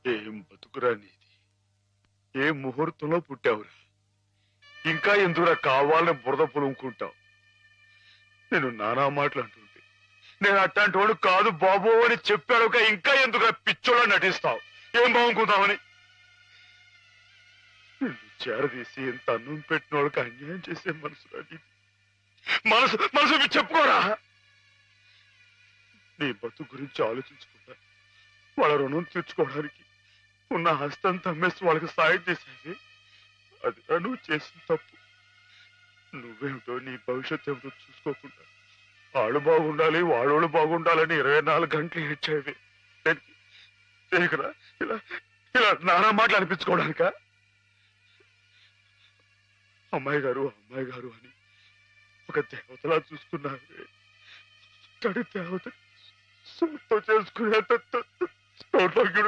ఏం బతుకురా నీది? ఏ ముహూర్తంలో పుట్టావురా? ఇంకా ఎందుకురా కావాలని బురద పులుముకుంటావు? నేను నానా మాటలు అంటుంటే నేను అట్లాంటి వాడు కాదు బాబు అని చెప్పాడు. ఇంకా ఎందుకురా పిచ్చోళ్ళ నటిస్తావు? ఏం బాగుంకుందామని నిన్ను చేరదీసి ఎంత అన్నం పెట్టిన వాళ్ళకి అన్యాయం చేసే మనసురా నీది. మనసు మనసు మీరు చెప్పుకోరా. నీ బతుకు గురించి ఆలోచించుకుంటా వాళ్ళ రుణం తీర్చుకోవడానికి ఉన్న హస్తం తమ్మేసి వాళ్ళకి సాయం చేసేది అది నువ్వు చేసిన తప్పు. నువ్వేమిటో నీ భవిష్యత్తు ఏమిటో చూసుకోకుండా వాళ్ళు బాగుండాలి వాడోళ్ళు బాగుండాలని 24 గంటలు ఏడ్చేవి. ఇలా ఇలా నానా మాటలు అనిపించుకోవడానిక? అమ్మాయి గారు అని ఒక దేవతలా చూసుకున్నారే. తడి దేవత సొంతం చేసుకునే చోట్లోకి